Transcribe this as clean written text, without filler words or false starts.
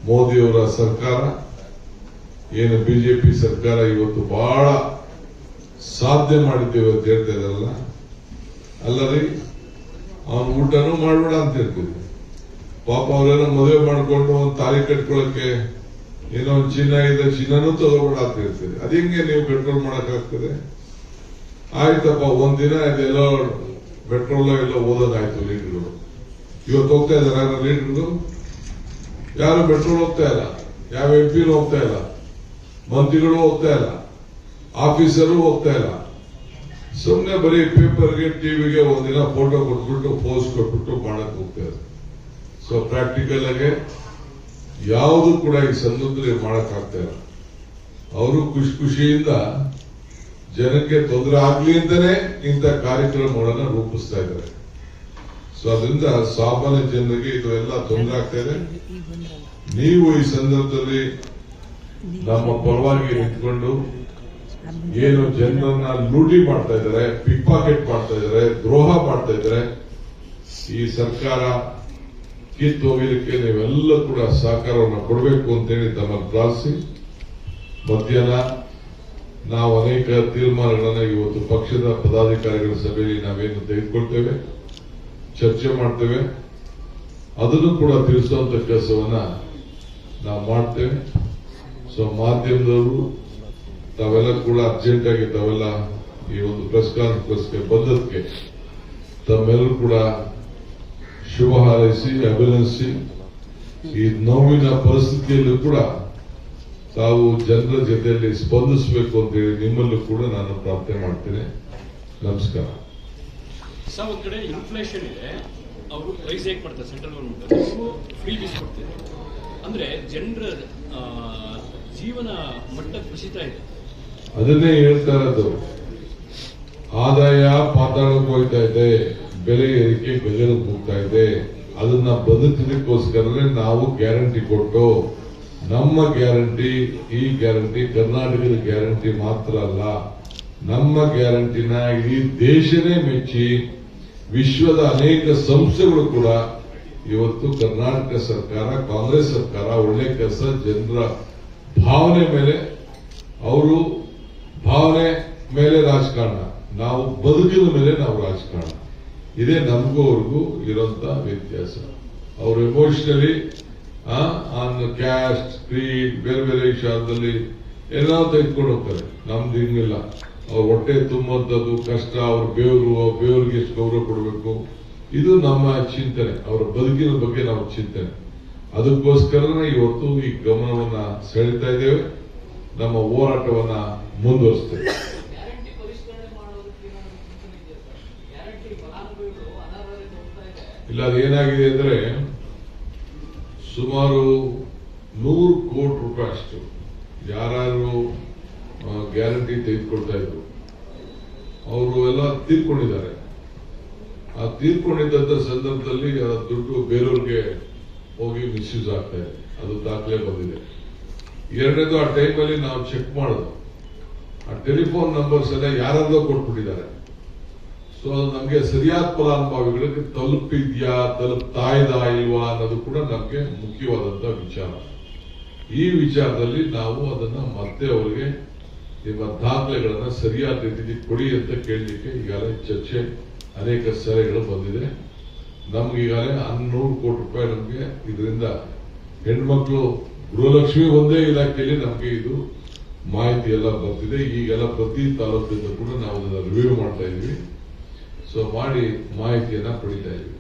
ಮೋದಿಯವರ ಸರ್ಕಾರ ಏನು ಬಿಜೆಪಿ ಸರ್ಕಾರ ಇವತ್ತು ಬಹಳ ಸಾಧನೆ ಮಾಡಿದ್ದೇವೆ ಅಂತ ಹೇಳ್ತಾ ಇದಾರಲ್ಲ, ಅಲ್ಲರಿ ಅವನು ಊಟನೂ ಮಾಡಬೇಡ ಅಂತ ಹೇಳ್ತಿದ್ವಿ. ಪಾಪ ಅವರೇನೋ ಮದುವೆ ಮಾಡಿಕೊಂಡು ಒಂದು ತಾಳಿ ಕಟ್ಕೊಳ್ಳಕ್ಕೆ ಏನೋ ಒಂದು ಚಿನ್ನ ಇದೆ, ಚಿನ್ನನೂ ತಗೋಬೇಡ ಅಂತ ಹೇಳ್ತೀರಿ. ಅದಿಂಗೆ ನೀವು ಕಂಟ್ರೋಲ್ ಮಾಡಕ್ಕಾಗ್ತದೆ? ಆಯ್ತಪ್ಪ, ಒಂದಿನ ಇದೆಲ್ಲೋ ಪೆಟ್ರೋಲ್ ಎಲ್ಲ ಓದೋದಾಯ್ತು ಲೀಟರ್ಗಳು. ಇವತ್ತು ಹೋಗ್ತಾ ಇದಾರೆ ಲೀಟರ್ಗಳು? ಯಾರು ಪೆಟ್ರೋಲ್ ಹೋಗ್ತಾ ಇಲ್ಲ, ಯಾವ ಎಂಪಿನೂ ಹೋಗ್ತಾ ಇಲ್ಲ, ಮಂತ್ರಿಗಳು ಹೋಗ್ತಾ ಇಲ್ಲ, ಆಫೀಸರು ಹೋಗ್ತಾ ಇಲ್ಲ. ಸುಮ್ಮನೆ ಬರೀ ಪೇಪರ್ಗೆ ಟಿವಿಗೆ ಒಂದಿನ ಫೋಟೋ ಕೊಟ್ಬಿಟ್ಟು ಪೋಸ್ಟ್ ಕೊಟ್ಬಿಟ್ಟು ಮಾಡಕ್ ಹೋಗ್ತಾರೆ. ಸೊ ಪ್ರಾಕ್ಟಿಕಲ್ ಆಗಿ ಯಾವುದು ಕೂಡ ಈ ಸಂದರ್ಭದಲ್ಲಿ ಮಾಡಕ್ ಆಗ್ತಾ ಇಲ್ಲ. ಅವರು ಖುಷಿಯಿಂದ ಜನಕ್ಕೆ ತೊಂದರೆ ಆಗ್ಲಿ ಅಂತಾನೆ ಇಂಥ ಕಾರ್ಯಕ್ರಮಗಳನ್ನ ರೂಪಿಸ್ತಾ ಇದ್ದಾರೆ. ಸೊ ಅದರಿಂದ ಸಾಮಾನ್ಯ ಜನರಿಗೆ ಇದು ಎಲ್ಲ ತೊಂದರೆ ಆಗ್ತಾ ಇದೆ. ನೀವು ಈ ಸಂದರ್ಭದಲ್ಲಿ ನಮ್ಮ ಪರವಾಗಿ ನಿಂತ್ಕೊಂಡು ಏನು ಜನರನ್ನ ಲೂಟಿ ಮಾಡ್ತಾ ಇದ್ದಾರೆ, ಪಿಕ್ ಪಾಕೆಟ್ ಮಾಡ್ತಾ ಇದ್ದಾರೆ, ದ್ರೋಹ ಮಾಡ್ತಾ ಇದ್ದಾರೆ, ಈ ಸರ್ಕಾರ ಕಿತ್ತು ಹೋಗಲಿಕ್ಕೆ ನೀವೆಲ್ಲ ಕೂಡ ಸಹಕಾರವನ್ನು ಕೊಡಬೇಕು ಅಂತೇಳಿ ತಮ್ಮನ್ನು ಪ್ರಾರ್ಥಿಸಿ, ಮಧ್ಯಾಹ್ನ ನಾವು ಅನೇಕ ತೀರ್ಮಾನಗಳನ್ನು ಇವತ್ತು ಪಕ್ಷದ ಪದಾಧಿಕಾರಿಗಳ ಸಭೆಯಲ್ಲಿ ನಾವೇನು ತೆಗೆದುಕೊಳ್ತೇವೆ, ಚರ್ಚೆ ಮಾಡ್ತೇವೆ, ಅದನ್ನು ಕೂಡ ತಿಳಿಸುವಂತ ಕೆಲಸವನ್ನ ನಾವು ಮಾಡ್ತೇವೆ. ಸೊ ಮಾಧ್ಯಮದವರು ತಾವೆಲ್ಲ ಕೂಡ ಅರ್ಜೆಂಟ್ ಆಗಿ ತಾವೆಲ್ಲ ಈ ಒಂದು ಪ್ರೆಸ್ ಕಾನ್ಫರೆನ್ಸ್ಗೆ ಬಂದದಕ್ಕೆ ತಮ್ಮೆಲ್ಲರೂ ಕೂಡ ಶುಭ ಹಾರೈಸಿ ಅಭಿನಂದಿಸಿ, ಈ ನೋವಿನ ಪರಿಸ್ಥಿತಿಯಲ್ಲೂ ಕೂಡ ತಾವು ಜನರ ಜೊತೆಯಲ್ಲಿ ಸ್ಪಂದಿಸಬೇಕು ಅಂತ ಹೇಳಿ ನಿಮ್ಮಲ್ಲೂ ಕೂಡ ನಾನು ಪ್ರಾರ್ಥನೆ ಮಾಡ್ತೇನೆ. ನಮಸ್ಕಾರ. ಸರ್, ಒಂದ್ ಕಡೆ ಇನ್ಫ್ಲೇಷನ್ ಇದೆ, ಅವರು ಪ್ರೈಸ್ ಹೇಗೆ ಮಾಡ್ತಾರೆ ಸೆಂಟ್ರಲ್ ಗವರ್ಮೆಂಟ್, ಫ್ರೀ ಬೀಸ್ ಕೊಡ್ತಾರೆ. ಅಂದ್ರೆ ಜನರ ಜೀವನ ಮಟ್ಟ ಕುಸಿತಾ ಇದೆ. ಅದನ್ನೇ ಹೇಳ್ತಾ ಇರೋದು, ಆದಾಯ ಪಾತಾಳಕ್ಕೆ ಹೋಗ್ತಾ ಇದೆ, ಬೆಲೆ ಏರಿಕೆ ಗಗನಕ್ಕೆ ಹೋಗ್ತಾ ಇದೆ. ಅದನ್ನ ಬದುಕಲಿಕ್ಕೋಸ್ಕರನೇ ನಾವು ಗ್ಯಾರಂಟಿ ಕೊಟ್ಟು, ನಮ್ಮ ಗ್ಯಾರಂಟಿ, ಈ ಗ್ಯಾರಂಟಿ ಕರ್ನಾಟಕದ ಗ್ಯಾರಂಟಿ ಮಾತ್ರ ಅಲ್ಲ, ನಮ್ಮ ಗ್ಯಾರಂಟಿನ ಇಡೀ ದೇಶನೇ ಮೆಚ್ಚಿ ವಿಶ್ವದ ಅನೇಕ ಸಂಸ್ಥೆಗಳು ಕೂಡ ಇವತ್ತು ಕರ್ನಾಟಕ ಸರ್ಕಾರ, ಕಾಂಗ್ರೆಸ್ ಸರ್ಕಾರ ಒಳ್ಳೆ ಕೆಲಸ, ಜನರ ಭಾವನೆ ಮೇಲೆ, ಅವರು ಭಾವನೆ ಮೇಲೆ ರಾಜಕಾರಣ, ನಾವು ಬದುಕಿನ ಮೇಲೆ ನಾವು ರಾಜಕಾರಣ. ಇದೇ ನಮಗೂ ಅವ್ರಿಗೂ ಇರುವಂತ ವ್ಯತ್ಯಾಸ. ಅವರು ಎಮೋಷನಲಿ ಆನ್ ಕ್ಯಾಸ್ಟ್, ಕ್ರೀಡ್, ಬೇರೆ ಬೇರೆ ವಿಚಾರದಲ್ಲಿ ಎಲ್ಲ ತೆಗೆದುಕೊಂಡು ಹೋಗ್ತಾರೆ. ನಮ್ದು ಹಿಂಗಿಲ್ಲ. ಅವ್ರ ಹೊಟ್ಟೆ ತುಂಬುವಂಥದ್ದು ಕಷ್ಟ, ಅವ್ರ ಬೇವ್ರಿಗೆ ಎಷ್ಟು ಗೌರವ ಕೊಡಬೇಕು, ಇದು ನಮ್ಮ ಚಿಂತನೆ. ಅವರ ಬದುಕಿನ ಬಗ್ಗೆ ನಾವು ಚಿಂತನೆ. ಅದಕ್ಕೋಸ್ಕರನೇ ಇವತ್ತು ಈ ಗಮನವನ್ನ ಸೆಳೀತಾ ಇದ್ದೇವೆ, ನಮ್ಮ ಹೋರಾಟವನ್ನ ಮುಂದುವರಿಸ್ತೇವೆ. ಇಲ್ಲ, ಅದೇನಾಗಿದೆ ಅಂದ್ರೆ ಸುಮಾರು 100 ಕೋಟಿ ರೂಪಾಯಿ ಅಷ್ಟು ಯಾರು ಗ್ಯಾರಂಟಿ ತೆಗೆದುಕೊಳ್ತಾ ಇದ್ರು ಅವರು ಎಲ್ಲ ತೀರ್ಕೊಂಡಿದ್ದಾರೆ. ಆ ತೀರ್ಕೊಂಡಿದ್ದಂತ ಸಂದರ್ಭದಲ್ಲಿ ಆ ದುಡ್ಡು ಬೇರೆಯವ್ರಿಗೆ ಹೋಗಿ ಮಿಸ್ಯೂಸ್ ಆಗ್ತಾ ಇದೆ. ಅದು ದಾಖಲೆ ಬಂದಿದೆ. ಎರಡನೇದು, ಆ ಟೈಮಲ್ಲಿ ನಾವು ಚೆಕ್ ಮಾಡೋದು, ಆ ಟೆಲಿಫೋನ್ ನಂಬರ್ಸ್ ಎಲ್ಲ ಯಾರಲ್ಲೋ ಕೊಟ್ಬಿಟ್ಟಿದ್ದಾರೆ. ಸೊ ಅದು ನಮಗೆ ಸರಿಯಾದ ಫಲಾನುಭವಿಗಳಿಗೆ ತಲುಪ್ತಾ ಇಲ್ವಾ ಅನ್ನೋದು ಕೂಡ ನಮಗೆ ಮುಖ್ಯವಾದಂತಹ ವಿಚಾರ. ಈ ವಿಚಾರದಲ್ಲಿ ನಾವು ಅದನ್ನ ಮತ್ತೆ ಅವರಿಗೆ ನಿಮ್ಮ ದಾಖಲೆಗಳನ್ನ ಸರಿಯಾದ ರೀತಿಯಲ್ಲಿ ಕೊಡಿ ಅಂತ ಕೇಳಲಿಕ್ಕೆ ಈಗಾಗಲೇ ಚರ್ಚೆ ಅನೇಕ ಸಲಹೆಗಳು ಬಂದಿದೆ. ನಮ್ಗೆ ಈಗಾಗಲೇ 100 ಕೋಟಿ ರೂಪಾಯಿ ನಮಗೆ ಇದರಿಂದ ಹೆಣ್ಮಕ್ಳು ಗೃಹಲಕ್ಷ್ಮಿ ಒಂದೇ ಇಲಾಖೆಯಲ್ಲಿ ನಮಗೆ ಇದು ಮಾಹಿತಿ ಎಲ್ಲ ಬರ್ತಿದೆ. ಈಗೆಲ್ಲ ಪ್ರತಿ ತಾಲೂಕಿಂದ ಕೂಡ ನಾವು ಅದನ್ನ ರಿವ್ಯೂ ಮಾಡ್ತಾ ಇದ್ವಿ. ಸೊ ಮಾಡಿ ಮಾಹಿತಿಯನ್ನ ಪಡಿತಾ ಇದ್ವಿ.